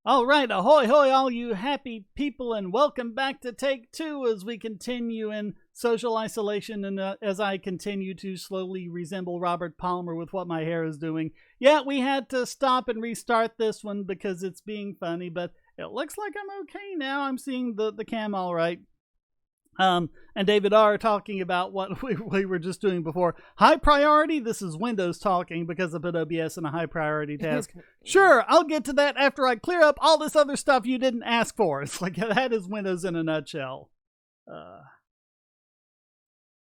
All right, ahoy hoy, all you happy people, and welcome back to Take Two as we continue in social isolation and as I continue to slowly resemble Robert Palmer with what my hair is doing. Yeah, we had to stop and restart this one because it's being funny, but it looks like I'm okay now. I'm seeing the cam all right. And David R. talking about what we were just doing before. High priority, this is Windows talking because I put OBS in a high priority task. Sure, I'll get to that after I clear up all this other stuff you didn't ask for. It's like, that is Windows in a nutshell.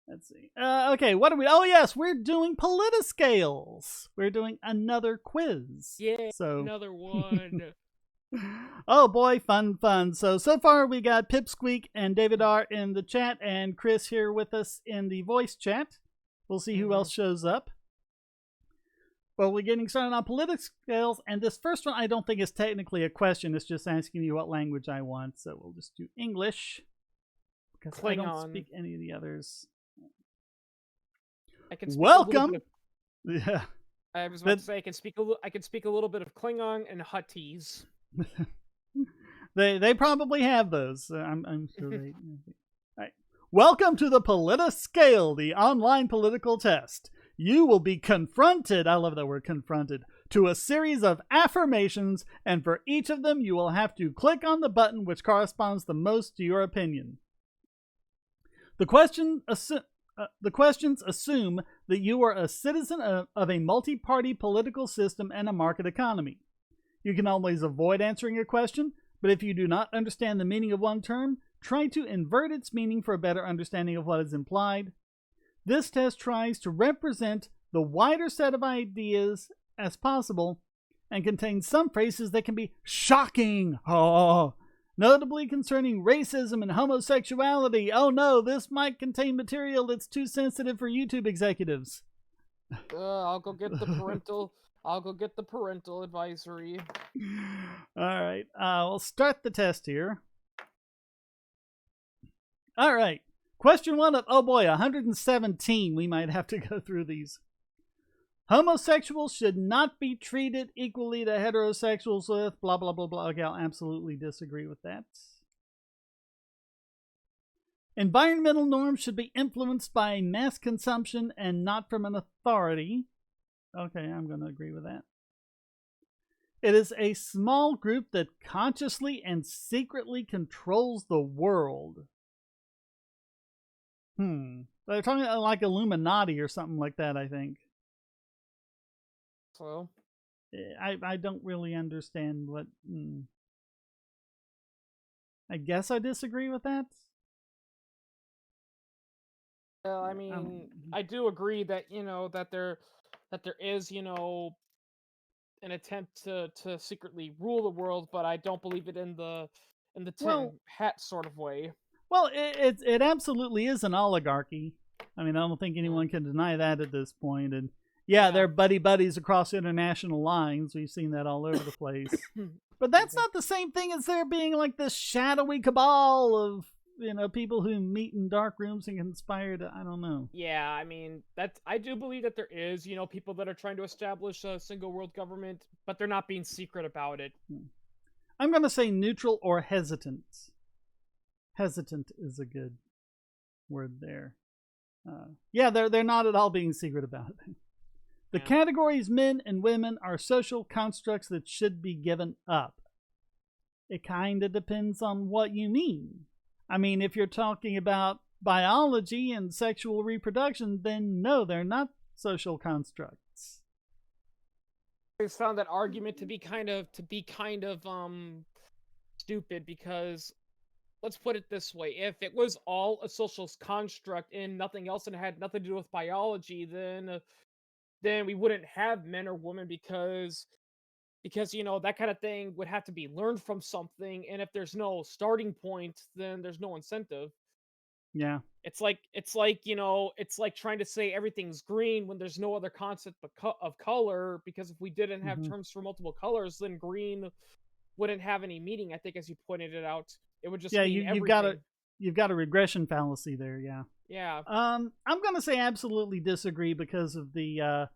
Let's see. Okay, what are we? Oh, yes, we're doing PolitiScales. We're doing another quiz. Yeah, so another one. Oh boy, fun. So far we got Pipsqueak and David R in the chat and Chris here with us in the voice chat. We'll see who else shows up. Well, we're getting started on PolitiScales, and this first one I don't think is technically a question. It's just asking me what language I want. So we'll just do English because I don't speak any of the others. I can speak Welcome. Yeah. I was about to say I can speak a little bit of Klingon and Huttese. They probably have those. I'm sure they. All right. Welcome to the PolitiScale, the online political test. You will be confronted. I love that word, confronted, to a series of affirmations, and for each of them, you will have to click on the button which corresponds the most to your opinion. The questions assume that you are a citizen of a multi-party political system and a market economy. You can always avoid answering a question, but if you do not understand the meaning of one term, try to invert its meaning for a better understanding of what is implied. This test tries to represent the wider set of ideas as possible and contains some phrases that can be shocking. Notably concerning racism and homosexuality. Oh no, this might contain material that's too sensitive for YouTube executives. I'll go get the parental. I'll go get the parental advisory. All right, we'll start the test here. All right, question 1 of, oh boy, 117. We might have to go through these. Homosexuals should not be treated equally to heterosexuals with blah, blah, blah, blah. Okay, I'll absolutely disagree with that. Environmental norms should be influenced by mass consumption and not from an authority. Okay, I'm going to agree with that. It is a small group that consciously and secretly controls the world. They're talking like Illuminati or something like that, I think. So? I don't really understand what... I guess I disagree with that. Well, I mean, I do agree that, that there is, an attempt to secretly rule the world, but I don't believe it in the tin hat sort of way. Well, it absolutely is an oligarchy. I mean, I don't think anyone can deny that at this point. And yeah, they're buddies across international lines. We've seen that all over the place. But that's not the same thing as there being like this shadowy cabal of, people who meet in dark rooms and conspire to, I don't know. Yeah, I mean, I do believe that there is, people that are trying to establish a single world government, but they're not being secret about it. I'm going to say neutral or hesitant. Hesitant is a good word there. Yeah, they're not at all being secret about it. The categories men and women are social constructs that should be given up. It kind of depends on what you mean. I mean, if you're talking about biology and sexual reproduction, then no, they're not social constructs. I just found that argument to be kind of stupid because, let's put it this way, if it was all a social construct and nothing else and it had nothing to do with biology, then we wouldn't have men or women because that kind of thing would have to be learned from something, and if there's no starting point, then there's no incentive. Yeah. It's like trying to say everything's green when there's no other concept of color, because if we didn't have terms for multiple colors, then green wouldn't have any meaning, I think, as you pointed it out. It would just mean everything. You've got a regression fallacy there, yeah. Yeah. I'm going to say absolutely disagree because of the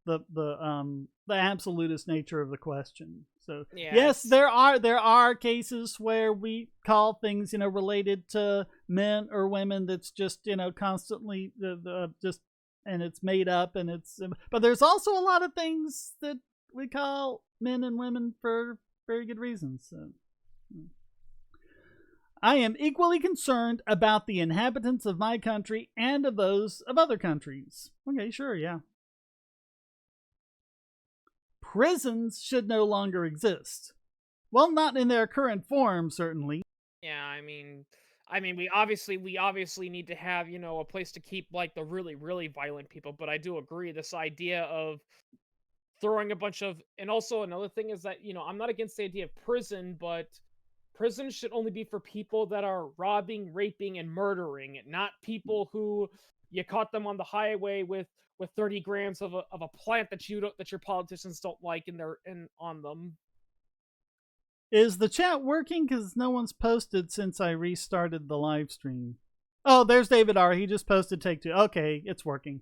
the absolutist nature of the question. So Yeah, yes, there are cases where we call things related to men or women that's just constantly just, and it's made up, and it's, but there's also a lot of things that we call men and women for very good reasons. So. I am equally concerned about the inhabitants of my country and of those of other countries. Okay, sure, yeah. Prisons should no longer exist. Well, not in their current form, certainly. yeah. We obviously need to have a place to keep like the really really violent people. But I do agree this idea of throwing a bunch of, and also another thing is that I'm not against the idea of prison, but prison should only be for people that are robbing, raping, and murdering, not people who you caught them on the highway with 30 grams of a plant that your politicians don't like in on them. Is the chat working? Because no one's posted since I restarted the live stream. Oh, there's David R. He just posted take two. Okay, it's working.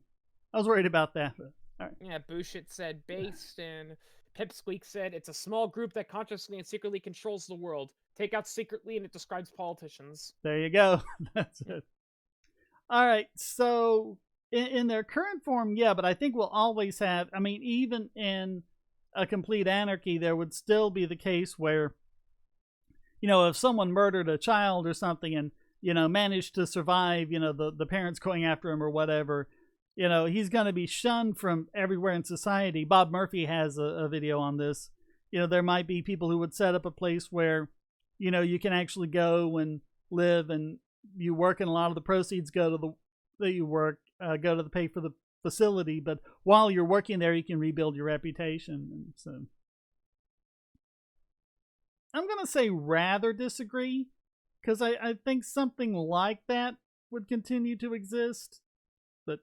I was worried about that. But, all right. Yeah, Bushit said based, and Pipsqueak said it's a small group that consciously and secretly controls the world. Take out secretly, and it describes politicians. There you go. That's it. All right, so in their current form, yeah, but I think we'll always have, I mean, even in a complete anarchy, there would still be the case where, if someone murdered a child or something and, managed to survive, the parents going after him or whatever, he's going to be shunned from everywhere in society. Bob Murphy has a video on this. There might be people who would set up a place where, you can actually go and live and you work, and a lot of the proceeds go to go to the pay for the facility. But while you're working there, you can rebuild your reputation. And so I'm going to say rather disagree, because I think something like that would continue to exist, but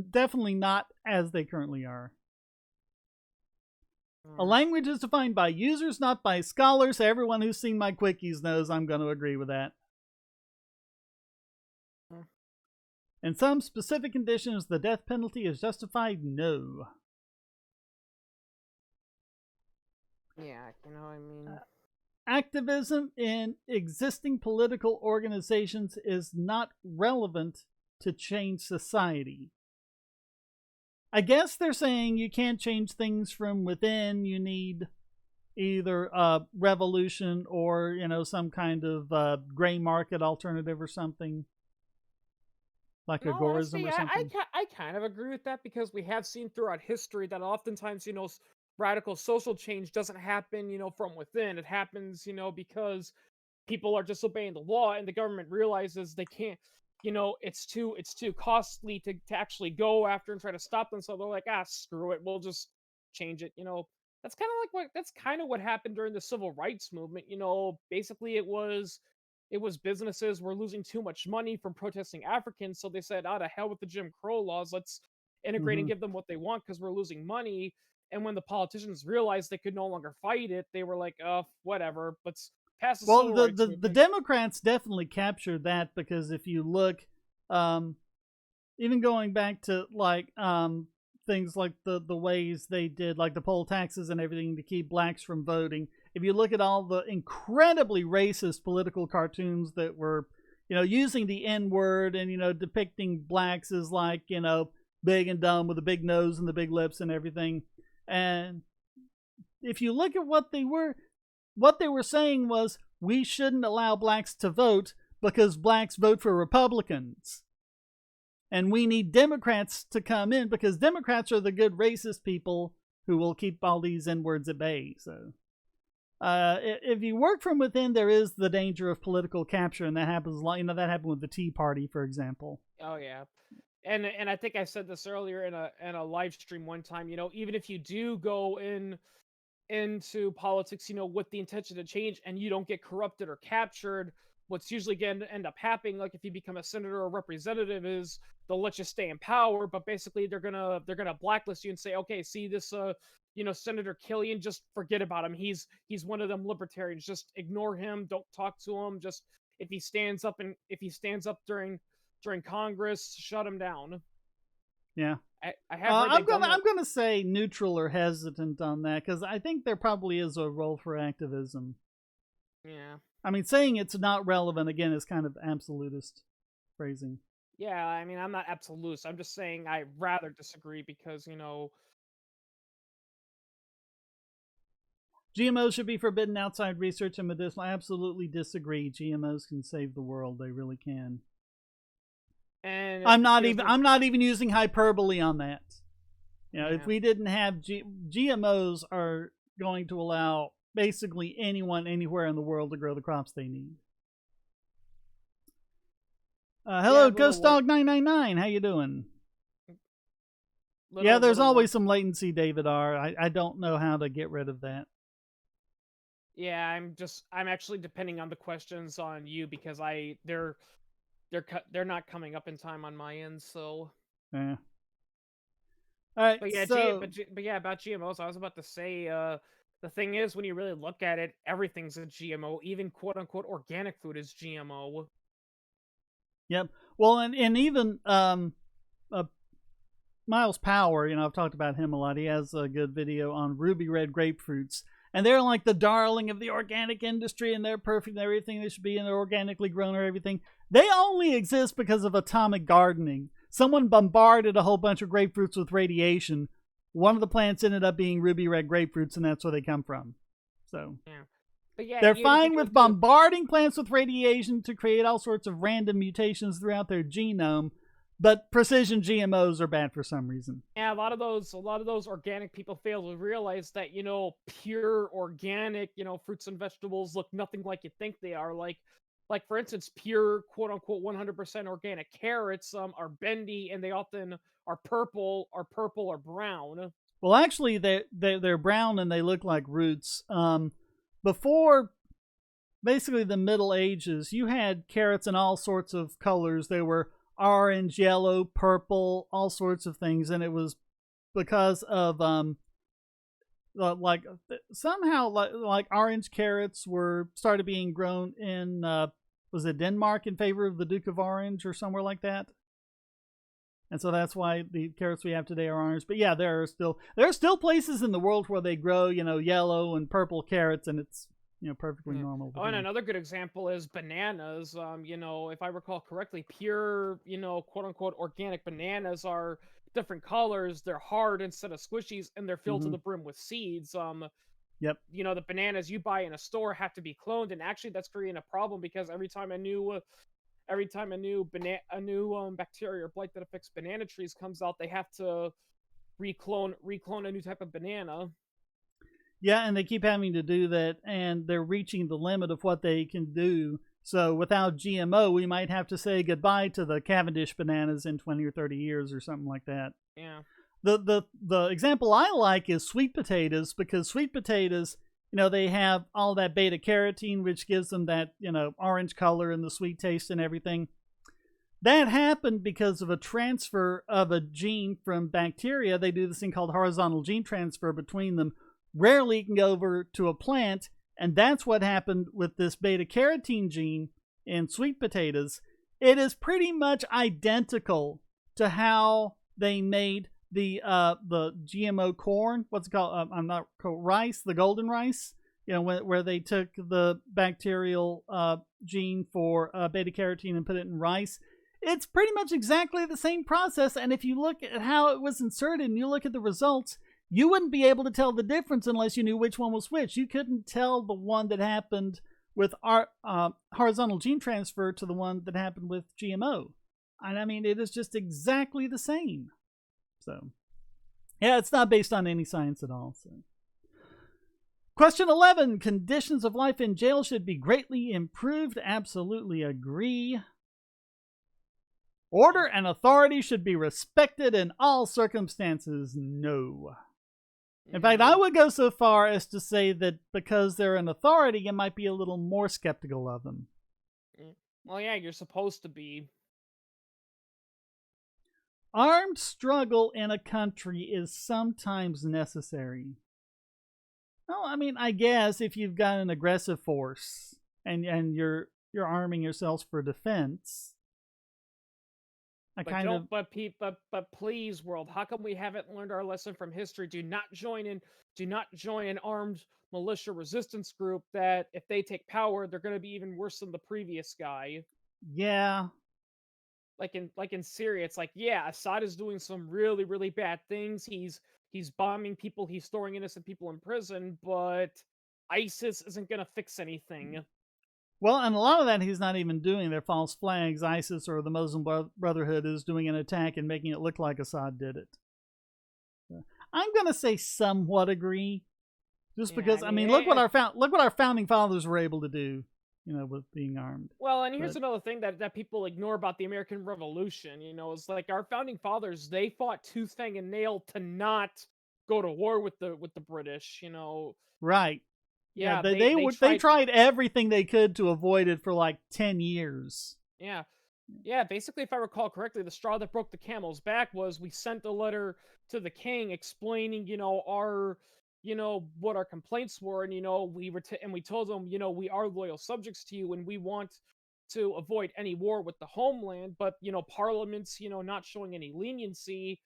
definitely not as they currently are. A language is defined by users, not by scholars. Everyone who's seen my quickies knows I'm going to agree with that. In some specific conditions, the death penalty is justified? No. Yeah, Activism in existing political organizations is not relevant to change society. I guess they're saying you can't change things from within. You need either a revolution or, some kind of gray market alternative or something. Like agorism or something. I kind of agree with that, because we have seen throughout history that oftentimes, radical social change doesn't happen, from within. It happens, because people are disobeying the law, and the government realizes they can't, it's too costly to actually go after and try to stop them. So they're like, screw it, we'll just change it. That's kind of what happened during the civil rights movement. Basically it was businesses were losing too much money from protesting Africans, so they said, to hell with the Jim Crow laws, let's integrate and give them what they want because we're losing money. And when the politicians realized they could no longer fight it, they were like, whatever, let's pass the civil rights movement. The Democrats definitely captured that, because if you look, even going back to things like the ways they did, like the poll taxes and everything to keep blacks from voting. If you look at all the incredibly racist political cartoons that were, using the N-word and, depicting blacks as big and dumb with a big nose and the big lips and everything. And if you look at what they were saying was, we shouldn't allow blacks to vote because blacks vote for Republicans. And we need Democrats to come in because Democrats are the good racist people who will keep all these N-words at bay. So if you work from within, there is the danger of political capture, and that happens a lot. That happened with the Tea Party, for example. Oh yeah, and I think I said this earlier in a live stream one time. Even if you do go into politics, with the intention to change, and you don't get corrupted or captured, what's usually going to end up happening, like if you become a senator or representative, is they'll let you stay in power, but basically they're gonna blacklist you and say, okay, see this Senator Killian, just forget about him. He's one of them libertarians. Just ignore him. Don't talk to him. Just if he stands up during Congress, shut him down. Yeah. I have heard I'm gonna say neutral or hesitant on that because I think there probably is a role for activism. Yeah. I mean, saying it's not relevant again is kind of absolutist phrasing. Yeah, I mean, I'm not absolute. I'm just saying I rather disagree because, GMOs should be forbidden outside research and medicinal. I absolutely disagree. GMOs can save the world. They really can. and I'm not even using hyperbole on that. If we didn't have GMOs are going to allow basically anyone anywhere in the world to grow the crops they need. Hello, Ghost Dog 999. How you doing? There's always some latency, David R. I don't know how to get rid of that. Yeah, I'm actually depending on the questions on you because they're not coming up in time on my end, so. Yeah. All right. But yeah, about GMOs, I was about to say, the thing is, when you really look at it, everything's a GMO. Even quote unquote organic food is GMO. Yep. Well, and even Miles Power, I've talked about him a lot. He has a good video on ruby red grapefruits. And they're like the darling of the organic industry, and they're perfect and everything they should be, and they're organically grown or everything. They only exist because of atomic gardening. Someone bombarded a whole bunch of grapefruits with radiation. One of the plants ended up being ruby red grapefruits, and that's where they come from. So, But yeah, they're fine with bombarding plants with radiation to create all sorts of random mutations throughout their genome. But precision GMOs are bad for some reason. Yeah, a lot of those organic people fail to realize that, pure organic, fruits and vegetables look nothing like you think they are. Like for instance, pure quote unquote 100% organic carrots are bendy and they often are purple or brown. Well, actually, they're brown and they look like roots. Before basically the Middle Ages, you had carrots in all sorts of colors. They were orange, yellow, purple, all sorts of things, and it was because of somehow orange carrots were started being grown in was it Denmark in favor of the Duke of Orange or somewhere like that, and so that's why the carrots we have today are orange. But yeah, there are still places in the world where they grow yellow and purple carrots, and it's perfectly normal. Oh, and another good example is bananas. If I recall correctly, pure, quote unquote organic bananas are different colors. They're hard instead of squishies, and they're filled to the brim with seeds. Yep. The bananas you buy in a store have to be cloned, and actually that's creating a problem because every time a new bacteria or blight that affects banana trees comes out, they have to reclone a new type of banana. Yeah, and they keep having to do that, and they're reaching the limit of what they can do. So without GMO, we might have to say goodbye to the Cavendish bananas in 20 or 30 years or something like that. Yeah. The example I like is sweet potatoes, because sweet potatoes, they have all that beta carotene, which gives them that, orange color and the sweet taste and everything. That happened because of a transfer of a gene from bacteria. They do this thing called horizontal gene transfer between them. Rarely it can go over to a plant, and that's what happened with this beta carotene gene in sweet potatoes. It is pretty much identical to how they made the GMO corn. What's it called? Rice, the golden rice. Where they took the bacterial gene for beta carotene and put it in rice. It's pretty much exactly the same process, and if you look at how it was inserted and you look at the results, you wouldn't be able to tell the difference unless you knew which one was which. You couldn't tell the one that happened with our horizontal gene transfer to the one that happened with GMO. And I mean, it is just exactly the same. So, yeah, it's not based on any science at all. So. Question 11. Conditions of life in jail should be greatly improved. Absolutely agree. Order and authority should be respected in all circumstances. No. In fact, I would go so far as to say that because they're an authority, you might be a little more skeptical of them. Well, yeah, you're supposed to be. Armed struggle in a country is sometimes necessary. Well, I mean, I guess if you've got an aggressive force and you're arming yourselves for defense. I But kind of, don't but please, world, how come we haven't learned our lesson from history? Do not join an armed militia resistance group that if they take power, they're gonna be even worse than the previous guy. yeah. Like in Syria, it's like, yeah, Assad is doing some really, really bad things. He's bombing people, he's throwing innocent people in prison, but ISIS isn't gonna fix anything. Well, and a lot of that he's not even doing. They're false flags. ISIS or the Muslim Brotherhood is doing an attack and making it look like Assad did it. I'm going to say somewhat agree, just Yeah, because I I mean, mean, look what our founding fathers were able to do, with being armed. well, and here's But another thing that people ignore about the American Revolution. Is like our founding fathers, they fought tooth, fang, and nail to not go to war with the British. right, yeah, Yeah, they they they they would they tried. tried everything they could to avoid it for like 10 years. Yeah, yeah. Basically, if I recall correctly, the straw that broke the camel's back was we sent a letter to the king explaining, what our complaints were, and we told them, we are loyal subjects to you, and we want to avoid any war with the homeland, but parliaments, not showing any leniency.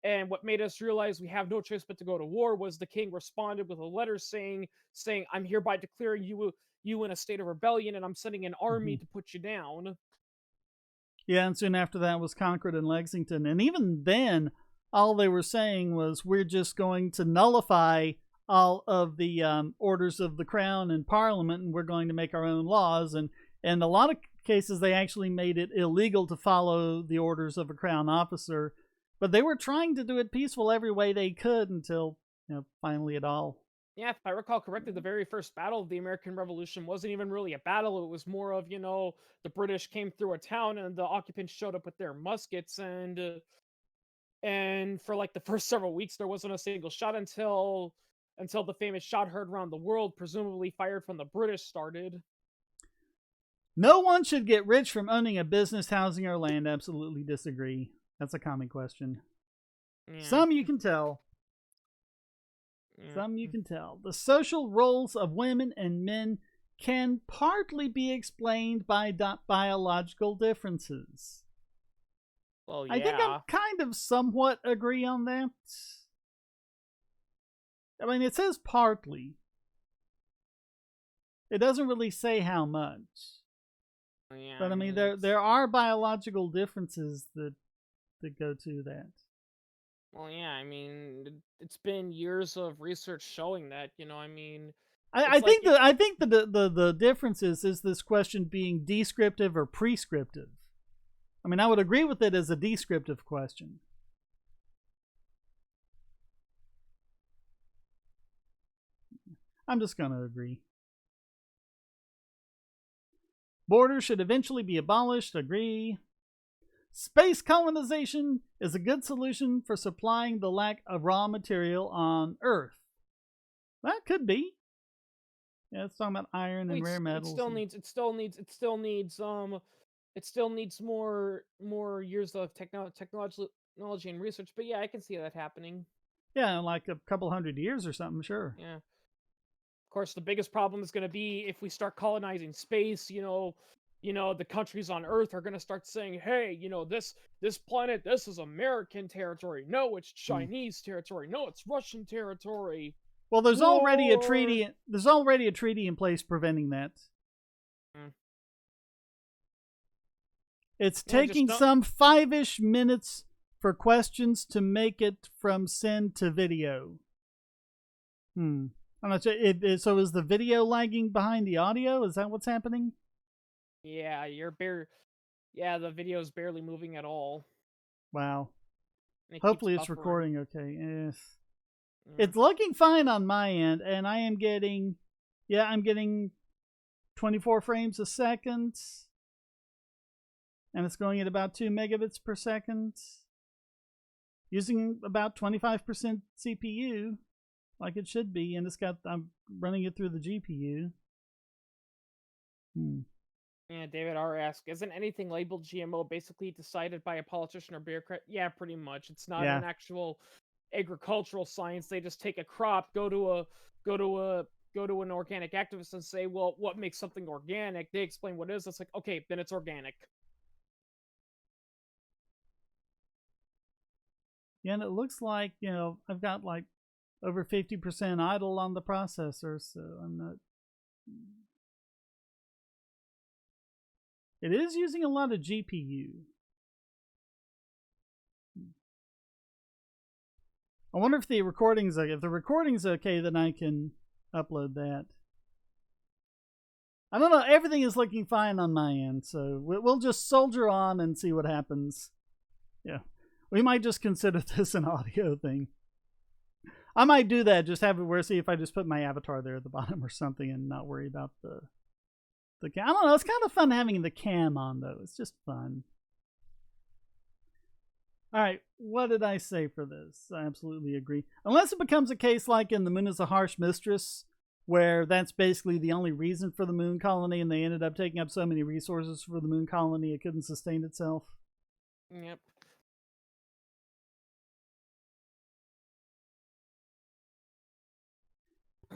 And what made us realize we have no choice but to go to war was the king responded with a letter saying, I'm hereby declaring you in a state of rebellion, and I'm sending an army Mhm. to put you down. Yeah, and soon after that was Concord and Lexington, and even then, all they were saying was we're just going to nullify all of the orders of the crown and parliament, and we're going to make our own laws. And in a lot of cases, they actually made it illegal to follow the orders of a crown officer, but they were trying to do it peaceful every way they could until finally it all. Yeah, if I recall correctly, the very first battle of the American Revolution wasn't even really a battle. It was more of, the British came through a town and the occupants showed up with their muskets, and for like the first several weeks there wasn't a single shot until the famous shot heard around the world, presumably fired from the British, started. No one should get rich from owning a business, housing, or land. Absolutely disagree. That's a common question. Yeah. Some you can tell. Yeah. Some you can tell. The social roles of women and men can partly be explained by biological differences. Well, I think I'm yeah. kind of somewhat agree on that. I mean, it says partly. It doesn't really say how much. Yeah, But I mean, it's there are biological differences that go to that. well, yeah, I mean, it's been years of research showing that, I mean, I it's like think the difference is this question being descriptive or prescriptive. I mean, I would agree with it as a descriptive question. I'm just going to agree. Borders should eventually be abolished. Agree. Space colonization is a good solution for supplying the lack of raw material on Earth. That could be. Yeah, it's talking about iron and rare it metals. still needs it still needs more years of technology and research, but yeah, I can see that happening. Yeah, like a couple 100 years or something, sure. Yeah. Of course, the biggest problem is going to be if we start colonizing space, the countries on Earth are going to start saying, "Hey, this planet, this is American territory. No, it's Hmm. Chinese territory. No, it's Russian territory." Well, there's already a War. treaty. There's already a treaty in place preventing that. Mm. It's Yeah, just taking don't. some 5-ish minutes for questions to make it from send to video. I'm not sure. So is the video lagging behind the audio? Is that what's happening? Yeah, Yeah, the video is barely moving at all, Wow. and it keeps Hopefully it's buffering. recording okay. Yeah. It's looking fine on my end, and I'm getting 24 frames a second, and it's going at about 2 megabits per second, using about 25% CPU, like it should be, and I'm running it through the GPU. Yeah, David R. asks, isn't anything labeled GMO basically decided by a politician or bureaucrat? Yeah, pretty much. It's not Yeah. an actual agricultural science. They just take a crop, go to an organic activist and say, well, what makes something organic? They explain what it is. It's like, okay, then it's organic. Yeah, and it looks like, I've got like over 50% idle on the processor, so I'm not. It is using a lot of GPU. I wonder if the recording's okay, then I can upload that. I don't know. Everything is looking fine on my end, so we'll just soldier on and see what happens. Yeah, we might just consider this an audio thing. I might do that. Just have it where, see if I just put my avatar there at the bottom or something, and not worry about the cam. I don't know. It's kind of fun having the cam on, though. It's just fun. All right, what did I say for this? I absolutely agree. Unless it becomes a case like in The Moon is a Harsh Mistress, where that's basically the only reason for the moon colony, and they ended up taking up so many resources for the moon colony it couldn't sustain itself. Yep.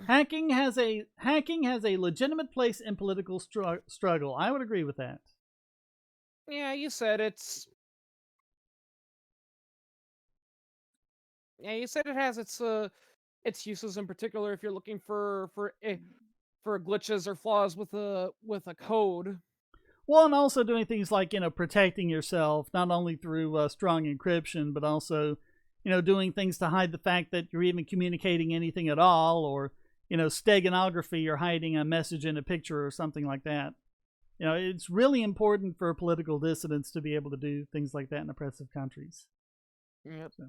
Hacking has a legitimate place in political struggle. I would agree with that. Yeah, you said it's. Yeah, you said it has its uses, in particular if you're looking for glitches or flaws with a code. Well, and also doing things like, protecting yourself, not only through strong encryption, but also, doing things to hide the fact that you're even communicating anything at all, or, steganography, or hiding a message in a picture or something like that. It's really important for political dissidents to be able to do things like that in oppressive countries. Yep. So.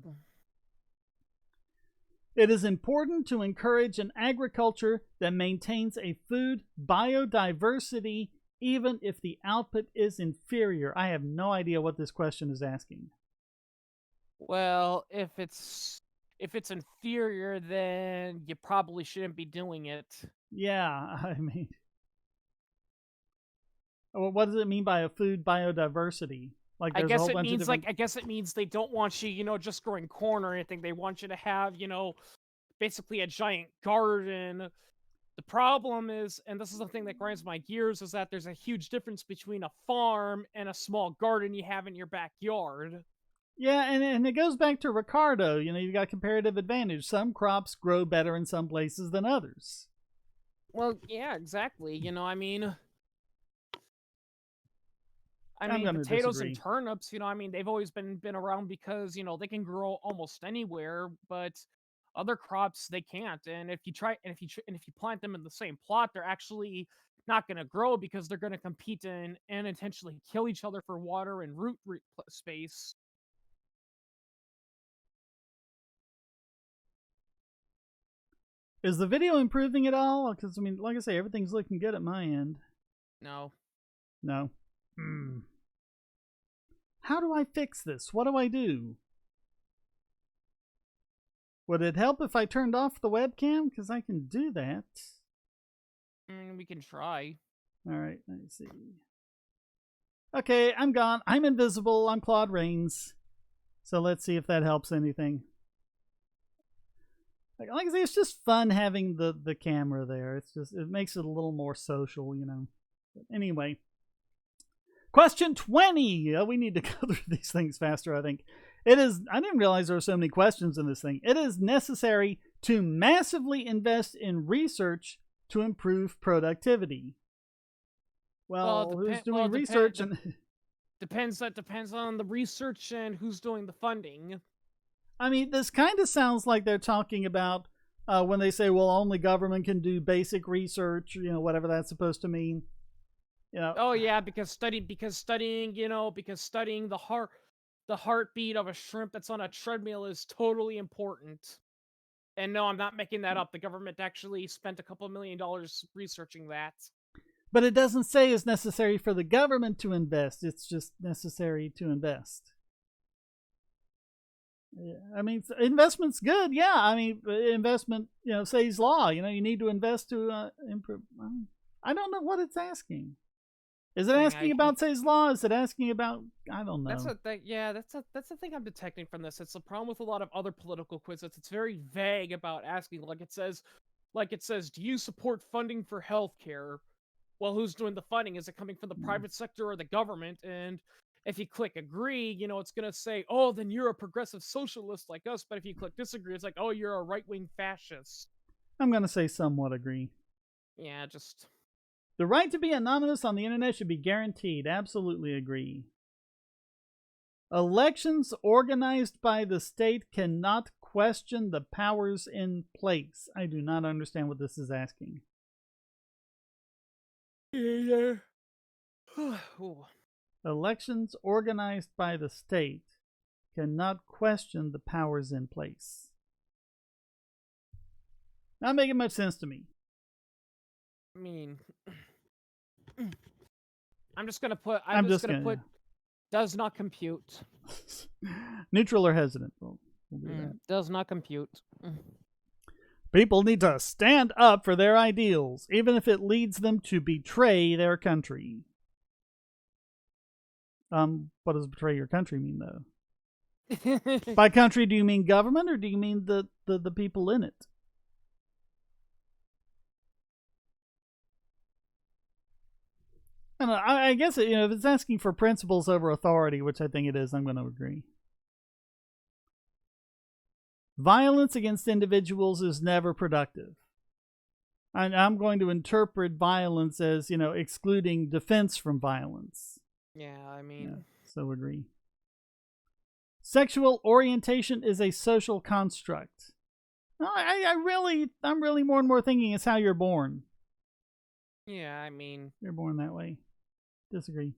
It is important to encourage an agriculture that maintains a food biodiversity even if the output is inferior. I have no idea what this question is asking. Well, if it's inferior, then you probably shouldn't be doing it. Yeah, I mean, what does it mean by a food biodiversity? Like, I there's a guess whole it bunch means of different... I guess it means they don't want you, just growing corn or anything. They want you to have, basically a giant garden. The problem is, and this is the thing that grinds my gears, is that there's a huge difference between a farm and a small garden you have in your backyard. Yeah, and it goes back to Ricardo. You've got comparative advantage. Some crops grow better in some places than others. Well, yeah, exactly. I mean, potatoes disagree. and turnips, they've always been around because, they can grow almost anywhere, but other crops they can't. And if you plant them in the same plot, they're actually not going to grow because they're going to compete and intentionally kill each other for water and root space. Is the video improving at all? Because, like I say, everything's looking good at my end. No. No. How do I fix this? What do I do? Would it help if I turned off the webcam? Because I can do that. We can try. All right, let me see. Okay, I'm gone. I'm invisible. I'm Claude Rains. So let's see if that helps anything. Like I say, it's just fun having the camera there. It makes it a little more social, But anyway, question 20. We need to go through these things faster, I think. I didn't realize there were so many questions in this thing. It is necessary to massively invest in research to improve productivity. Well, who's doing research? Depends on the research and who's doing the funding. This kind of sounds like they're talking about when they say, well, only government can do basic research, whatever that's supposed to mean. Oh yeah, because studying the heartbeat of a shrimp that's on a treadmill is totally important. And no, I'm not making that up. The government actually spent a couple $1 million researching that. But it doesn't say it's necessary for the government to invest. It's just necessary to invest. Yeah, investment's good. Yeah, investment, says law. You need to invest to improve. I don't know what it's asking. Is it asking about Say's law? Is it asking about? I don't know. That's the thing I'm detecting from this. It's the problem with a lot of other political quizzes. It's very vague about asking. Like it says, do you support funding for healthcare? Well, who's doing the funding? Is it coming from the private sector or the government? And if you click agree, it's gonna say, oh, then you're a progressive socialist like us. But if you click disagree, it's like, oh, you're a right-wing fascist. I'm going to say somewhat agree. Yeah, just... The right to be anonymous on the internet should be guaranteed. Absolutely agree. Elections organized by the state cannot question the powers in place. I do not understand what this is asking. Yeah. Elections organized by the state cannot question the powers in place. Not making much sense to me. I mean, I'm just gonna put. Does not compute. Neutral or hesitant. We'll do that. Does not compute. People need to stand up for their ideals, even if it leads them to betray their country. What does betray your country mean, though? By country, do you mean government, or do you mean the people in it? I don't know, I guess if it's asking for principles over authority, which I think it is, I'm going to agree. Violence against individuals is never productive. I'm going to interpret violence as, excluding defense from violence. Yeah, I mean... so agree. Sexual orientation is a social construct. No, I'm really more and more thinking it's how you're born. Yeah, I mean... You're born that way. Disagree.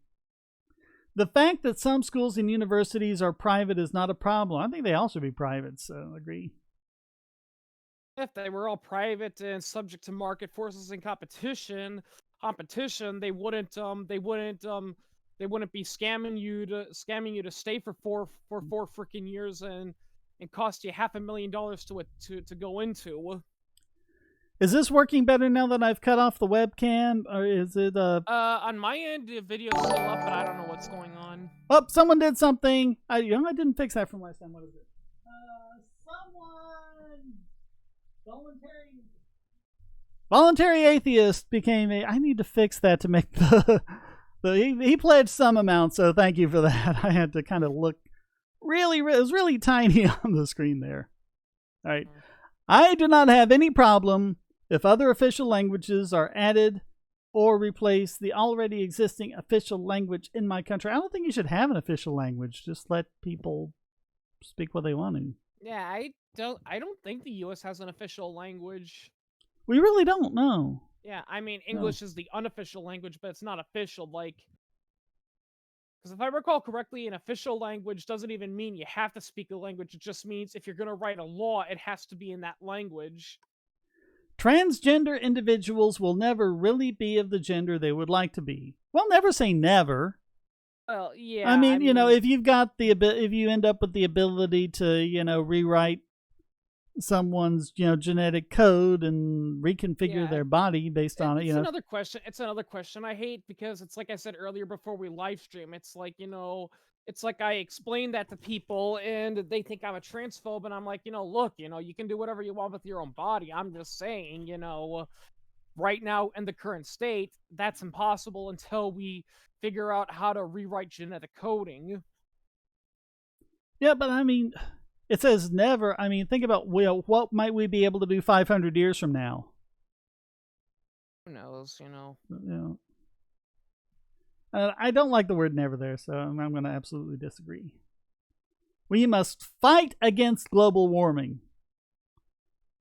The fact that some schools and universities are private is not a problem. I think they all should be private, so agree. If they were all private and subject to market forces and competition, they wouldn't be scamming you to stay for four freaking years and cost you $500,000 to go into. Is this working better now that I've cut off the webcam, or is it on my end the video's still up, but I don't know what's going on. Oh, someone did something. I didn't fix that from last time. What is it? Someone voluntary atheist became a... I need to fix that to make he pledged some amount, so thank you for that. I had to kind of look it was really tiny on the screen there. All right. I do not have any problem if other official languages are added or replace the already existing official language in my country. I don't think you should have an official language. Just let people speak what they want to. Yeah, I don't think the U.S. has an official language. We really don't know. Yeah, I mean, English is the unofficial language, but it's not official. Because if I recall correctly, an official language doesn't even mean you have to speak a language. It just means if you're going to write a law, it has to be in that language. Transgender individuals will never really be of the gender they would like to be. Well, never say never. Well, yeah. I mean, if you've got if you end up with the ability to, rewrite someone's, genetic code and reconfigure their body based on it, It's another question. It's another question I hate, because it's like I said earlier before we live stream. It's like, it's like I explain that to people and they think I'm a transphobe, and I'm like, look, you can do whatever you want with your own body. I'm just saying, right now in the current state, that's impossible until we figure out how to rewrite genetic coding. Yeah, but I mean, it says never. I mean, think about, what might we be able to do 500 years from now? Who knows, I don't like the word never there, so I'm going to absolutely disagree. We must fight against global warming.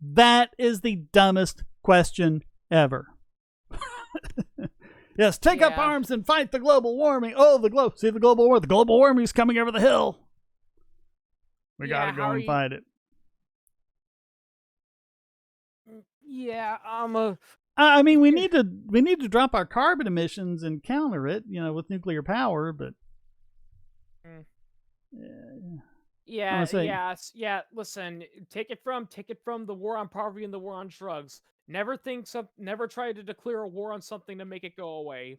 That is the dumbest question ever. Yes, take up arms and fight the global warming. Oh, see the global war. The global warming is coming over the hill. We got to go and fight it. Yeah, I mean, we need to drop our carbon emissions and counter it, with nuclear power, but yeah. Listen, take it from the war on poverty and the war on drugs. Never try to declare a war on something to make it go away.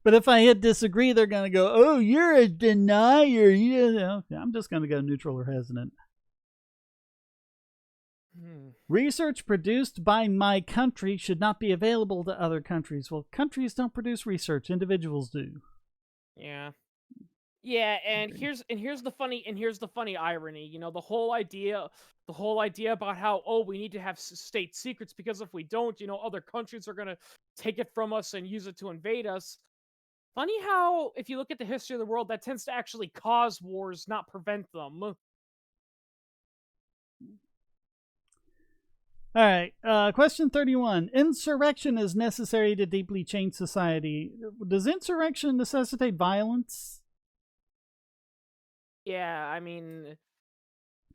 But if I hit disagree, they're going to go, "Oh, you're a denier." I'm just going to go neutral or hesitant. Research produced by my country should not be available to other countries. Well, countries don't produce research. Individuals do. Yeah. Yeah, and agree. here's the funny irony. You know, the whole idea about how, oh, we need to have state secrets because if we don't, you know, other countries are gonna take it from us and use it to invade us. Funny how, if you look at the history of the world, that tends to actually cause wars, not prevent them. All right. Question 31. Insurrection is necessary to deeply change society. Does insurrection necessitate violence? Yeah, I mean,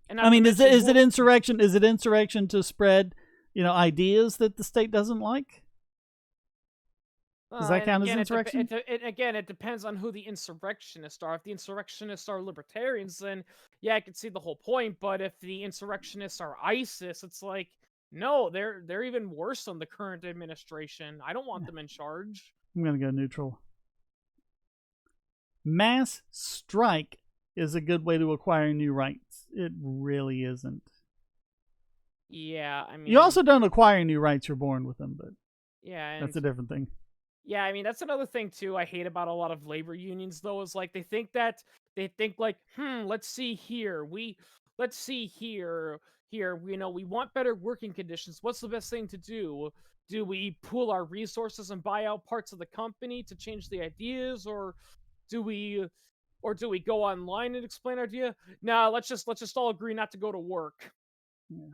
and I not to mean, mention, is it insurrection? Is it insurrection to spread, ideas that the state doesn't like? Does that and count as again, insurrection? it depends on who the insurrectionists are. If the insurrectionists are libertarians, then yeah, I could see the whole point. But if the insurrectionists are ISIS, it's like, no, they're even worse than the current administration. I don't want them in charge. I'm going to go neutral. Mass strike is a good way to acquire new rights. It really isn't. Yeah, I mean, You also don't acquire new rights, you're born with them, but yeah, and that's a different thing. yeah, I mean, that's another thing too I hate about a lot of labor unions though, is like they think like, let's see here. Let's see here, you know, we want better working conditions. What's the best thing to do? Do we pool our resources and buy out parts of the company to change the ideas, do we do we go online and explain our idea? Nah, let's just all agree not to go to work. Yeah.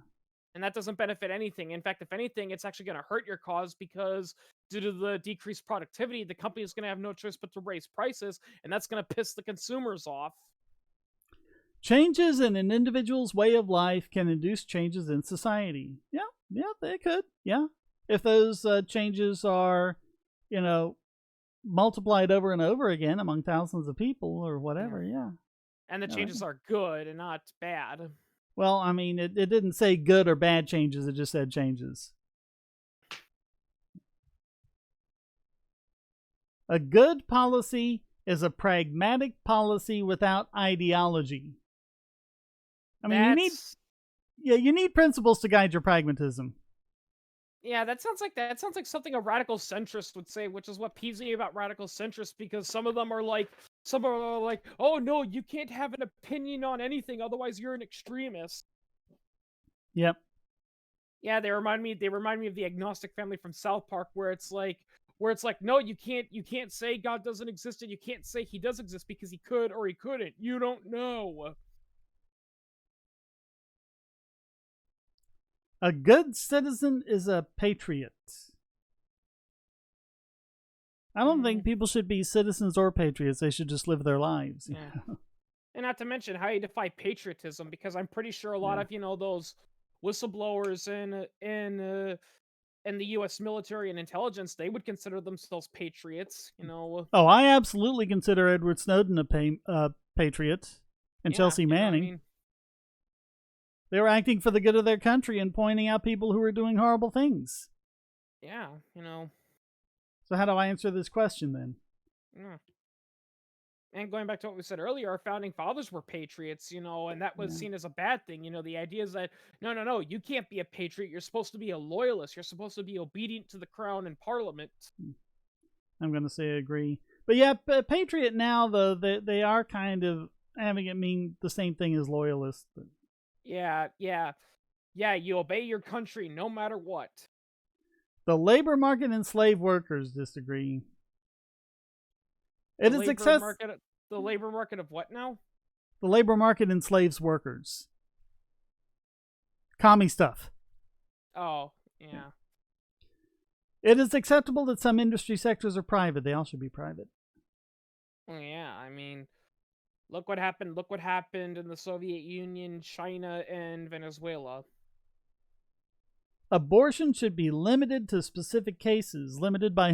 And that doesn't benefit anything. In fact, if anything, it's actually going to hurt your cause because due to the decreased productivity, the company is going to have no choice but to raise prices, and that's going to piss the consumers off. Changes in an individual's way of life can induce changes in society. Yeah, they could. Yeah. If those changes are, multiplied over and over again among thousands of people or whatever, yeah. And the changes are good and not bad. Well, I mean, it didn't say good or bad changes, it just said changes. A good policy is a pragmatic policy without ideology. I mean, you need principles to guide your pragmatism. Yeah, that sounds like something a radical centrist would say, which is what peeves me about radical centrists, because some are like, oh no, you can't have an opinion on anything, otherwise you're an extremist. Yep. Yeah, they remind me of the agnostic family from South Park, where it's like, no, you can't say God doesn't exist, and you can't say he does exist because he could or he couldn't. You don't know. A good citizen is a patriot. I don't think people should be citizens or patriots. They should just live their lives. Yeah. And not to mention how you define patriotism, because I'm pretty sure a lot of, those whistleblowers in the U.S. military and intelligence, they would consider themselves patriots, Oh, I absolutely consider Edward Snowden a patriot, and Chelsea Manning. They were acting for the good of their country and pointing out people who were doing horrible things. Yeah, So how do I answer this question then? Yeah. And going back to what we said earlier, our founding fathers were patriots, and that was seen as a bad thing. The idea is that, no, you can't be a patriot. You're supposed to be a loyalist. You're supposed to be obedient to the crown and parliament. I'm going to say I agree. But yeah, patriot now, though, they are kind of having it mean the same thing as loyalist. But... Yeah, you obey your country no matter what. The labor market and slave workers disagree. The labor market of what now? The labor market enslaves workers. Commie stuff. Oh, yeah. It is acceptable that some industry sectors are private. They all should be private. Yeah, I mean, look what happened in the Soviet Union, China, and Venezuela. Abortion should be limited to specific cases, limited by